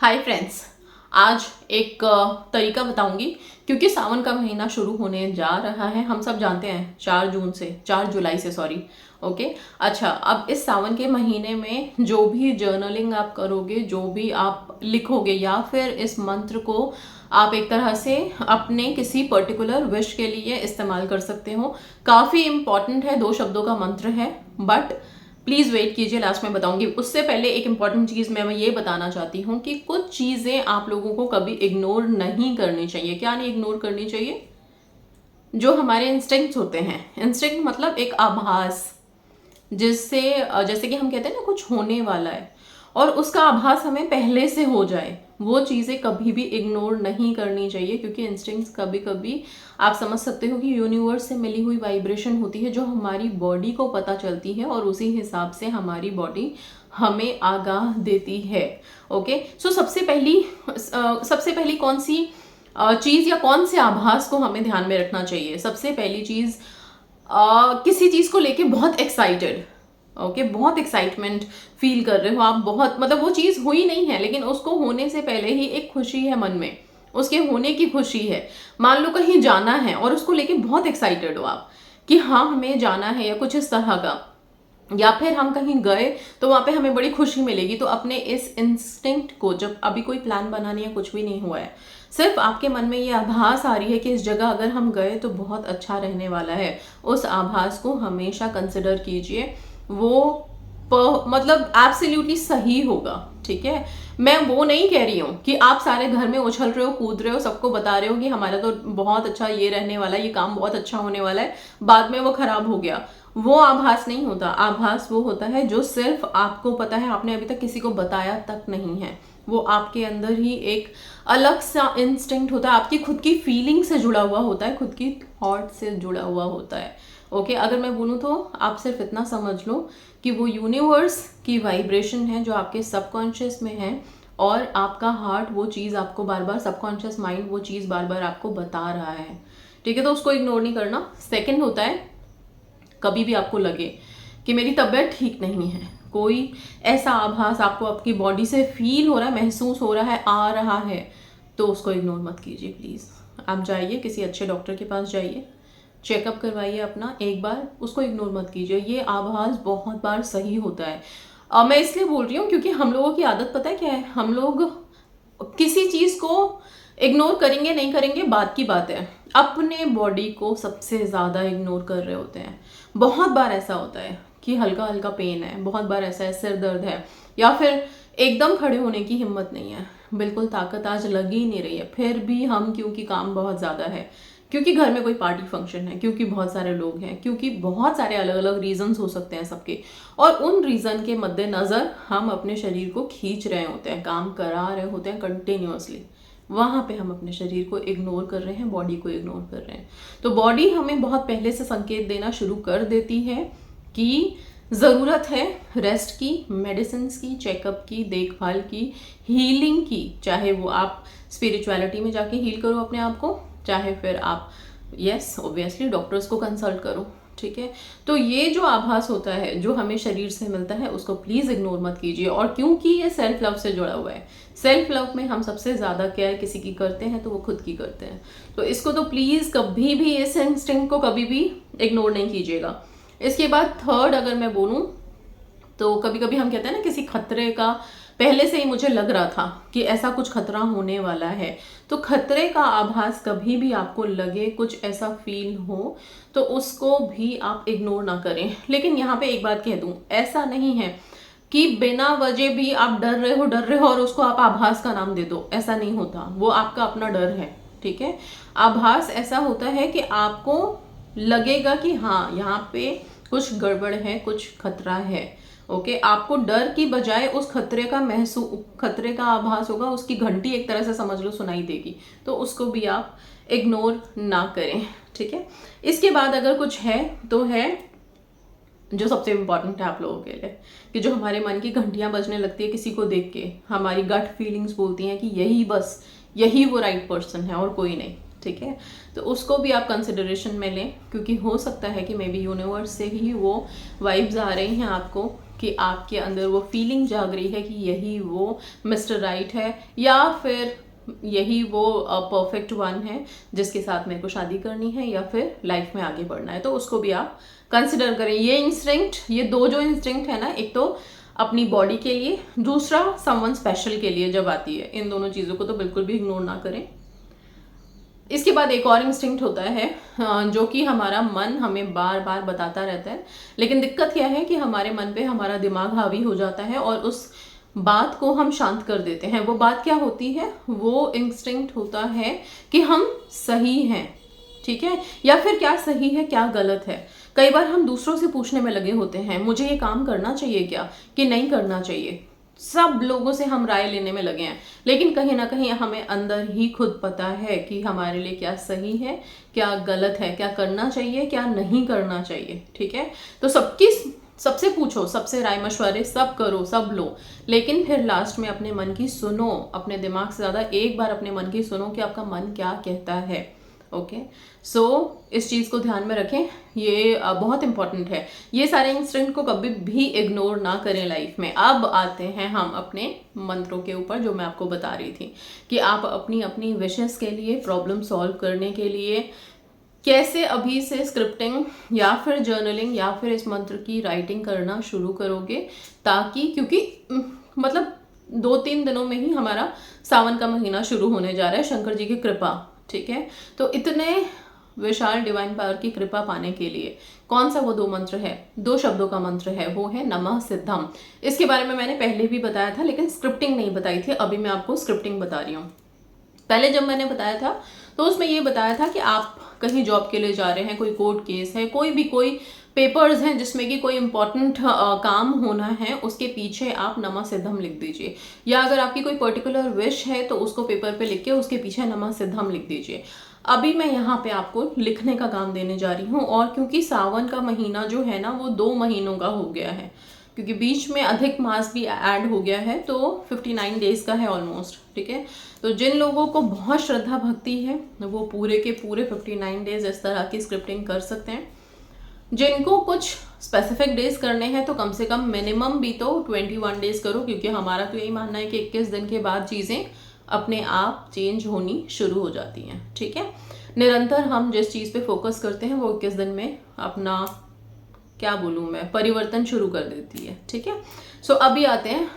Hi friends, आज एक तरीका बताऊंगी क्योंकि सावन का महीना शुरू होने जा रहा है। हम सब जानते हैं 4 जुलाई से सॉरी। ओके, अच्छा, अब इस सावन के महीने में जो भी जर्नलिंग आप करोगे, जो भी आप लिखोगे या फिर इस मंत्र को आप एक तरह से अपने किसी पर्टिकुलर विश के लिए इस्तेमाल कर सकते हो। काफ़ी इंपॉर्टेंट है, 2 शब्दों का मंत्र है, बट प्लीज़ वेट कीजिए, लास्ट में बताऊंगी। उससे पहले एक इंपॉर्टेंट चीज़ मैं ये बताना चाहती हूँ कि कुछ चीज़ें आप लोगों को कभी इग्नोर नहीं करनी चाहिए। क्या नहीं इग्नोर करनी चाहिए? जो हमारे इंस्टिंक्ट्स होते हैं। इंस्टिंक्ट मतलब एक आभास, जिससे जैसे कि हम कहते हैं ना कुछ होने वाला है और उसका आभास हमें पहले से हो जाए, वो चीज़ें कभी भी इग्नोर नहीं करनी चाहिए। क्योंकि इंस्टिंक्ट्स कभी कभी आप समझ सकते हो कि यूनिवर्स से मिली हुई वाइब्रेशन होती है जो हमारी बॉडी को पता चलती है और उसी हिसाब से हमारी बॉडी हमें आगाह देती है। ओके, सो सबसे पहली कौन सी चीज़ या कौन से आभास को हमें ध्यान में रखना चाहिए? सबसे पहली चीज़, किसी चीज़ को लेके बहुत एक्साइटेड, ओके, बहुत एक्साइटमेंट फील कर रहे हो आप, बहुत मतलब वो चीज़ हुई नहीं है लेकिन उसको होने से पहले ही एक खुशी है मन में, उसके होने की खुशी है। मान लो कहीं जाना है और उसको लेके बहुत एक्साइटेड हो आप कि हाँ हमें जाना है या कुछ इस तरह का, या फिर हम कहीं गए तो वहाँ पे हमें बड़ी खुशी मिलेगी। तो अपने इस इंस्टिंक्ट को, जब अभी कोई प्लान बनाने या कुछ भी नहीं हुआ है, सिर्फ आपके मन में ये आभास आ रही है कि इस जगह अगर हम गए तो बहुत अच्छा रहने वाला है, उस आभास को हमेशा कंसिडर कीजिए। वो मतलब एब्सोल्युटली सही होगा, ठीक है। मैं वो नहीं कह रही हूँ कि आप सारे घर में उछल रहे हो, कूद रहे हो, सबको बता रहे हो कि हमारा तो बहुत अच्छा ये रहने वाला है, ये काम बहुत अच्छा होने वाला है, बाद में वो खराब हो गया। वो आभास नहीं होता। आभास वो होता है जो सिर्फ आपको पता है, आपने अभी तक किसी को बताया तक नहीं है। वो आपके अंदर ही एक अलग सा इंस्टिंक्ट होता है, आपकी खुद की फीलिंग से जुड़ा हुआ होता है, खुद की थॉट से जुड़ा हुआ होता है। ओके, अगर मैं बोलूँ तो आप सिर्फ इतना समझ लो कि वो यूनिवर्स की वाइब्रेशन है जो आपके सबकॉन्शियस में है, और आपका हार्ट वो चीज़ आपको बार बार, सबकॉन्शियस माइंड वो चीज़ बार बार आपको बता रहा है, ठीक है। तो उसको इग्नोर नहीं करना। सेकंड होता है, कभी भी आपको लगे कि मेरी तबीयत ठीक नहीं है, कोई ऐसा आभास आपको आपकी बॉडी से फील हो रहा है, महसूस हो रहा है, आ रहा है, तो उसको इग्नोर मत कीजिए प्लीज़। आप जाइए, किसी अच्छे डॉक्टर के पास जाइए, चेकअप करवाइए अपना एक बार, उसको इग्नोर मत कीजिए। ये आभास बहुत बार सही होता है। मैं इसलिए बोल रही हूँ क्योंकि हम लोगों की आदत पता है क्या है, हम लोग किसी चीज़ को इग्नोर करेंगे नहीं करेंगे बात की बात है, अपने बॉडी को सबसे ज़्यादा इग्नोर कर रहे होते हैं। बहुत बार ऐसा होता है कि हल्का हल्का पेन है, बहुत बार ऐसा है सिर दर्द है, या फिर एकदम खड़े होने की हिम्मत नहीं है, बिल्कुल ताकत आज लग ही नहीं रही है, फिर भी हम, क्योंकि काम बहुत ज़्यादा है, क्योंकि घर में कोई पार्टी फंक्शन है, क्योंकि बहुत सारे लोग हैं, क्योंकि बहुत सारे अलग अलग रीजंस हो सकते हैं सबके, और उन रीज़न के मद्देनज़र हम अपने शरीर को खींच रहे होते हैं, काम करा रहे होते हैं कंटिन्यूअसली, वहाँ पे हम अपने शरीर को इग्नोर कर रहे हैं, बॉडी को इग्नोर कर रहे हैं। तो बॉडी हमें बहुत पहले से संकेत देना शुरू कर देती है कि ज़रूरत है रेस्ट की, मेडिसिन की, चेकअप की, देखभाल की, हीलिंग की। चाहे वो आप स्पिरिचुअलिटी में जाके हील करो अपने आप को, चाहे फिर आप यस ऑब्वियसली डॉक्टर्स को कंसल्ट करो, ठीक है। तो ये जो आभास होता है जो हमें शरीर से मिलता है, उसको प्लीज़ इग्नोर मत कीजिए। और क्योंकि ये सेल्फ लव से जुड़ा हुआ है, सेल्फ लव में हम सबसे ज़्यादा केयर किसी की करते हैं तो वो खुद की करते हैं। तो इसको तो प्लीज़ कभी भी, इस इंस्टिंक्ट को कभी भी इग्नोर नहीं कीजिएगा। इसके बाद थर्ड अगर मैं बोलूँ तो कभी कभी हम कहते हैं ना किसी खतरे का, पहले से ही मुझे लग रहा था कि ऐसा कुछ खतरा होने वाला है, तो खतरे का आभास कभी भी आपको लगे, कुछ ऐसा फील हो, तो उसको भी आप इग्नोर ना करें। लेकिन यहाँ पे एक बात कह दूँ, ऐसा नहीं है कि बिना वजह भी आप डर रहे हो और उसको आप आभास का नाम दे दो, ऐसा नहीं होता। वो आपका अपना डर है, ठीक है। आभास ऐसा होता है कि आपको लगेगा कि हाँ यहाँ पे कुछ गड़बड़ है, कुछ खतरा है, ओके। आपको डर की बजाय उस खतरे का आभास होगा, उसकी घंटी एक तरह से समझ लो सुनाई देगी, तो उसको भी आप इग्नोर ना करें, ठीक है। इसके बाद अगर कुछ है तो है जो सबसे इम्पॉर्टेंट है आप लोगों के लिए, कि जो हमारे मन की घंटियां बजने लगती है किसी को देख के, हमारी गट फीलिंग्स बोलती हैं कि यही वो राइट पर्सन है और कोई नहीं, ठीक है। तो उसको भी आप कंसिडरेशन में लें, क्योंकि हो सकता है कि मे बी यूनिवर्स से ही वो वाइब्स आ रही हैं आपको कि आपके अंदर वो फीलिंग जाग रही है कि यही वो मिस्टर राइट है, या फिर यही वो परफेक्ट वन है जिसके साथ मेरे को शादी करनी है या फिर लाइफ में आगे बढ़ना है, तो उसको भी आप कंसिडर करें। ये इंस्टिंक्ट, ये दो जो इंस्टिंक्ट है ना, एक तो अपनी बॉडी के लिए, दूसरा समवन स्पेशल के लिए जब आती है, इन दोनों चीज़ों को तो बिल्कुल भी इग्नोर ना करें। इसके बाद एक और इंस्टिंक्ट होता है जो कि हमारा मन हमें बार बार बताता रहता है, लेकिन दिक्कत क्या है कि हमारे मन पे हमारा दिमाग हावी हो जाता है और उस बात को हम शांत कर देते हैं। वो बात क्या होती है? वो इंस्टिंक्ट होता है कि हम सही हैं, ठीक है, या फिर क्या सही है क्या गलत है। कई बार हम दूसरों से पूछने में लगे होते हैं, मुझे ये काम करना चाहिए क्या, कि नहीं करना चाहिए। सब लोगों से हम राय लेने में लगे हैं, लेकिन कहीं ना कहीं हमें अंदर ही खुद पता है कि हमारे लिए क्या सही है क्या गलत है, क्या करना चाहिए क्या नहीं करना चाहिए, ठीक है। तो सबसे पूछो, सबसे राय मशवरे सब करो, सब लो, लेकिन फिर लास्ट में अपने मन की सुनो, अपने दिमाग से ज़्यादा एक बार अपने मन की सुनो कि आपका मन क्या कहता है। ओके, सो इस चीज़ को ध्यान में रखें, ये बहुत इंपॉर्टेंट है। ये सारे इंस्टिंक्ट को कभी भी इग्नोर ना करें लाइफ में। अब आते हैं हम अपने मंत्रों के ऊपर, जो मैं आपको बता रही थी कि आप अपनी अपनी विशेस के लिए, प्रॉब्लम सॉल्व करने के लिए कैसे अभी से स्क्रिप्टिंग या फिर जर्नलिंग या फिर इस मंत्र की राइटिंग करना शुरू करोगे, ताकि क्योंकि मतलब 2-3 दिनों में ही हमारा सावन का महीना शुरू होने जा रहा है, शंकर जी की कृपा, ठीक है। तो इतने विशाल डिवाइन पावर की कृपा पाने के लिए कौन सा वो 2 मंत्र है, 2 शब्दों का मंत्र है, वो है नमः सिद्धम। इसके बारे में मैंने पहले भी बताया था, लेकिन स्क्रिप्टिंग नहीं बताई थी, अभी मैं आपको स्क्रिप्टिंग बता रही हूँ। पहले जब मैंने बताया था तो उसमें ये बताया था कि आप कहीं जॉब के लिए जा रहे हैं, कोई कोर्ट केस है, कोई पेपर्स हैं जिसमें कि कोई इंपॉर्टेंट काम होना है, उसके पीछे आप नमः सिद्धम लिख दीजिए। या अगर आपकी कोई पर्टिकुलर विश है तो उसको पेपर पे लिख के उसके पीछे नमः सिद्धम लिख दीजिए। अभी मैं यहाँ पे आपको लिखने का काम देने जा रही हूँ, और क्योंकि सावन का महीना जो है ना वो 2 महीनों का हो गया है, क्योंकि बीच में अधिक मास भी ऐड हो गया है, तो 59 डेज का है ऑलमोस्ट, ठीक है। तो जिन लोगों को बहुत श्रद्धा भक्ति है वो पूरे के पूरे 59 डेज इस तरह की स्क्रिप्टिंग कर सकते हैं। जिनको कुछ स्पेसिफिक डेज करने हैं तो कम से कम मिनिमम भी तो 21 डेज करो, क्योंकि हमारा तो यही मानना है कि 21 दिन के बाद चीज़ें अपने आप चेंज होनी शुरू हो जाती हैं, ठीक है। निरंतर हम जिस चीज़ पे फोकस करते हैं वो 21 दिन में अपना, क्या बोलूँ मैं, परिवर्तन शुरू कर देती है, ठीक है। सो अभी आते हैं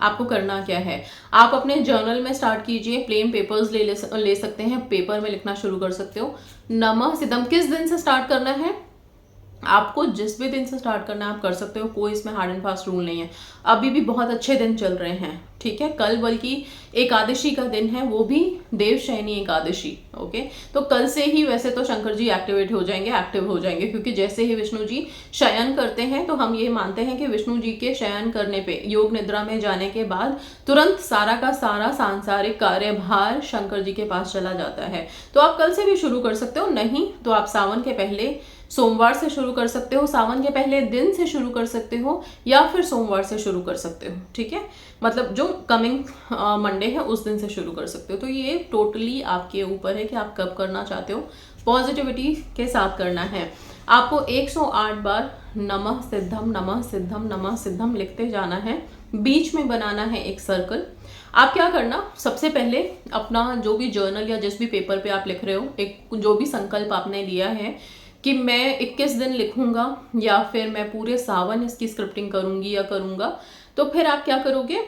आपको करना क्या है। आप अपने जर्नल में स्टार्ट कीजिए, प्लेन पेपर्स ले सकते हैं, पेपर में लिखना शुरू कर सकते हो। नमः सिद्धम किस दिन से स्टार्ट करना है, आपको जिस भी दिन से स्टार्ट करना है आप कर सकते हो, कोई इसमें हार्ड एंड फास्ट रूल नहीं है। अभी भी बहुत अच्छे दिन चल रहे हैं, ठीक है। कल बल्कि एकादशी का दिन है, वो भी देवशयनी एकादशी, ओके। तो कल से ही वैसे तो शंकर जी एक्टिव हो जाएंगे, क्योंकि जैसे ही विष्णु जी शयन करते हैं तो हम ये मानते हैं कि विष्णु जी के शयन करने पे, योग निद्रा में जाने के बाद तुरंत सारा का सारा सांसारिक कार्यभार शंकर जी के पास चला जाता है। तो आप कल से भी शुरू कर सकते हो, नहीं तो आप सावन के पहले सोमवार से शुरू कर सकते हो, सावन के पहले दिन से शुरू कर सकते हो, या फिर सोमवार से शुरू कर सकते हो, ठीक है। मतलब जो कमिंग मंडे है उस दिन से शुरू कर सकते हो। तो ये टोटली आपके ऊपर है कि आप कब करना चाहते हो, पॉजिटिविटी के साथ करना है। आपको 108 बार नमः सिद्धम नमः सिद्धम नमः सिद्धम लिखते जाना है, बीच में बनाना है एक सर्कल। आप क्या करना, सबसे पहले अपना जो भी जर्नल या जिस भी पेपर पे आप लिख रहे हो, एक जो भी संकल्प आपने लिया है कि मैं 21 दिन लिखूंगा या फिर मैं पूरे सावन इसकी स्क्रिप्टिंग करूंगी या करूंगा, तो फिर आप क्या करोगे,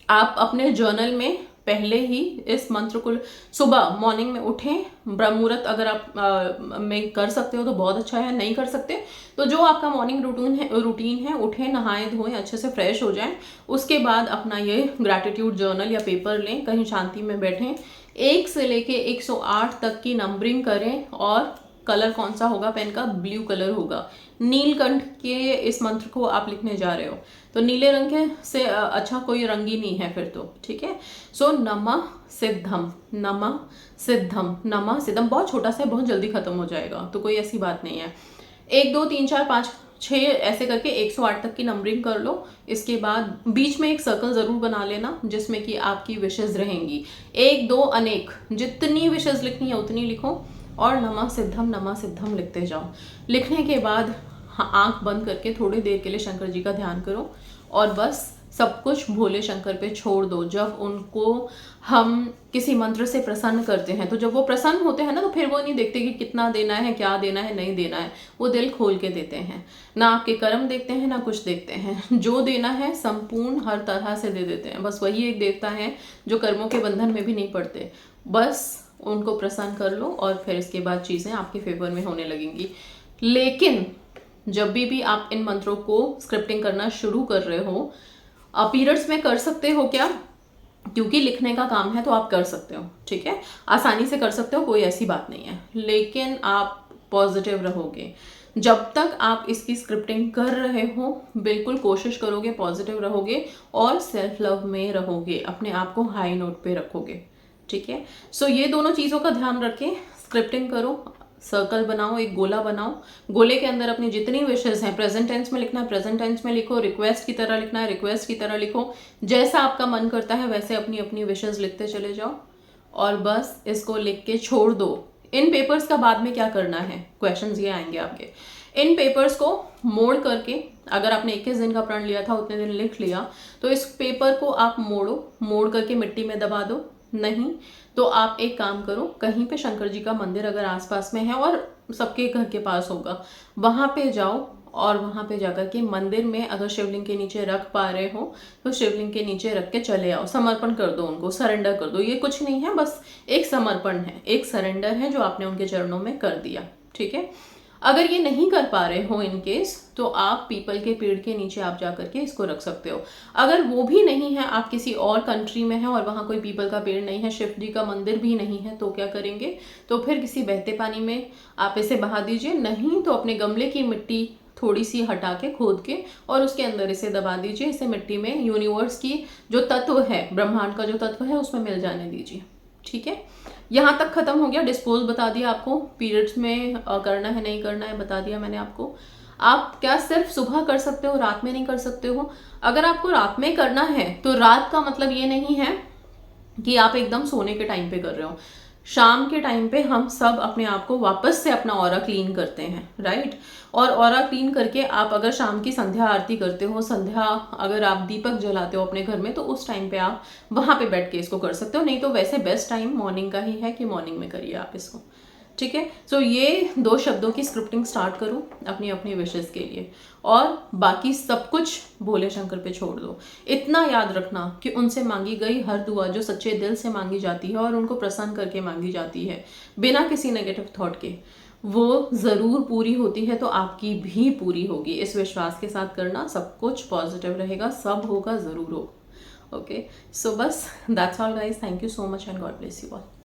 आप अपने जर्नल में पहले ही इस मंत्र को सुबह मॉर्निंग में उठें, ब्रह्म मुहूर्त अगर आप में कर सकते हो तो बहुत अच्छा है, नहीं कर सकते तो जो आपका मॉर्निंग रूटीन है उठें, नहाएं धोएं, अच्छे से फ्रेश हो जाएं। उसके बाद अपना ये ग्रैटिट्यूड जर्नल या पेपर लें, कहीं शांति में बैठें, 1 से लेके 108 तक की नंबरिंग करें, और कलर कौन सा होगा पेन का, ब्लू कलर होगा। नीलकंठ के इस मंत्र को आप लिखने जा रहे हो तो नीले रंग के से अच्छा कोई रंग ही नहीं है फिर तो, ठीक है। सो नमः सिद्धम नमः सिद्धम नमः सिद्धम, बहुत छोटा सा है, बहुत जल्दी खत्म हो जाएगा, तो कोई ऐसी बात नहीं है। 1 2 3 4 5 6 ऐसे करके 108 तक की नंबरिंग कर लो। इसके बाद बीच में एक सर्कल जरूर बना लेना जिसमें कि आपकी विशेष रहेंगी, 1 2 अनेक, जितनी विशेष लिखनी है उतनी लिखो, और नमः सिद्धम लिखते जाओ। लिखने के बाद आंख बंद करके थोड़ी देर के लिए शंकर जी का ध्यान करो और बस सब कुछ भोले शंकर पे छोड़ दो। जब उनको हम किसी मंत्र से प्रसन्न करते हैं तो जब वो प्रसन्न होते हैं ना, तो फिर वो नहीं देखते कि कितना देना है, क्या देना है, नहीं देना है, वो दिल खोल के देते हैं। ना आपके कर्म देखते हैं ना कुछ देखते हैं, जो देना है संपूर्ण हर तरह से दे देते हैं। बस वही एक देवता है जो कर्मों के बंधन में भी नहीं पड़ते। बस उनको प्रसन्न कर लो और फिर इसके बाद चीज़ें आपके फेवर में होने लगेंगी। लेकिन जब भी आप इन मंत्रों को स्क्रिप्टिंग करना शुरू कर रहे हो, पीरियड्स में कर सकते हो क्या, क्योंकि लिखने का काम है तो आप कर सकते हो, ठीक है, आसानी से कर सकते हो, कोई ऐसी बात नहीं है। लेकिन आप पॉजिटिव रहोगे जब तक आप इसकी स्क्रिप्टिंग कर रहे हो, बिल्कुल कोशिश करोगे, पॉजिटिव रहोगे और सेल्फ लव में रहोगे, अपने आप को हाई नोट पे रखोगे, ठीक है। सो ये दोनों चीज़ों का ध्यान रखें, स्क्रिप्टिंग करो, सर्कल बनाओ, एक गोला बनाओ, गोले के अंदर अपनी जितनी विशेष हैं, प्रेजेंट टेंस में लिखना है प्रेजेंट टेंस में लिखो, रिक्वेस्ट की तरह लिखना है रिक्वेस्ट की तरह लिखो, जैसा आपका मन करता है वैसे अपनी अपनी विशेष लिखते चले जाओ और बस इसको लिख के छोड़ दो। इन पेपर्स का बाद में क्या करना है, क्वेश्चंस ये आएंगे आपके। इन पेपर्स को मोड़ करके, अगर आपने 21 दिन का प्रण लिया था उतने दिन लिख लिया, तो इस पेपर को आप मोड़ करके मिट्टी में दबा दो। नहीं तो आप एक काम करो, कहीं पे शंकर जी का मंदिर अगर आसपास में है और सबके घर के पास होगा, वहां पे जाओ और वहां पे जाकर के मंदिर में अगर शिवलिंग के नीचे रख पा रहे हो तो शिवलिंग के नीचे रख के चले आओ, समर्पण कर दो उनको, सरेंडर कर दो। ये कुछ नहीं है, बस एक समर्पण है, एक सरेंडर है जो आपने उनके चरणों में कर दिया, ठीक है। अगर ये नहीं कर पा रहे हो इन केस, तो आप पीपल के पेड़ के नीचे आप जा करके इसको रख सकते हो। अगर वो भी नहीं है, आप किसी और कंट्री में हैं और वहाँ कोई पीपल का पेड़ नहीं है, शिव जी का मंदिर भी नहीं है, तो क्या करेंगे, तो फिर किसी बहते पानी में आप इसे बहा दीजिए, नहीं तो अपने गमले की मिट्टी थोड़ी सी हटा के खोद के और उसके अंदर इसे दबा दीजिए। इसे मिट्टी में यूनिवर्स की जो तत्व है, ब्रह्मांड का जो तत्व है, उसमें मिल जाने दीजिए, ठीक है। यहाँ तक खत्म हो गया। डिस्पोज बता दिया आपको, पीरियड्स में करना है नहीं करना है बता दिया मैंने आपको। आप क्या सिर्फ सुबह कर सकते हो, रात में नहीं कर सकते हो। अगर आपको रात में करना है तो रात का मतलब ये नहीं है कि आप एकदम सोने के टाइम पे कर रहे हो। शाम के टाइम पे हम सब अपने आप को वापस से अपना ऑरा क्लीन करते हैं, राइट। और ऑरा क्लीन करके आप अगर शाम की संध्या आरती करते हो, संध्या अगर आप दीपक जलाते हो अपने घर में, तो उस टाइम पे आप वहां पे बैठ के इसको कर सकते हो। नहीं तो वैसे बेस्ट टाइम मॉर्निंग का ही है कि मॉर्निंग में करिए आप इसको, ठीक है। सो ये 2 शब्दों की स्क्रिप्टिंग स्टार्ट करो अपनी अपनी विशेष के लिए और बाकी सब कुछ भोले शंकर पे छोड़ दो। इतना याद रखना कि उनसे मांगी गई हर दुआ जो सच्चे दिल से मांगी जाती है और उनको प्रसन्न करके मांगी जाती है, बिना किसी नेगेटिव थॉट के, वो ज़रूर पूरी होती है। तो आपकी भी पूरी होगी, इस विश्वास के साथ करना, सब कुछ पॉजिटिव रहेगा, सब होगा, ज़रूर होगा। ओके, सो बस that's all guys, thank you so much and God bless you all.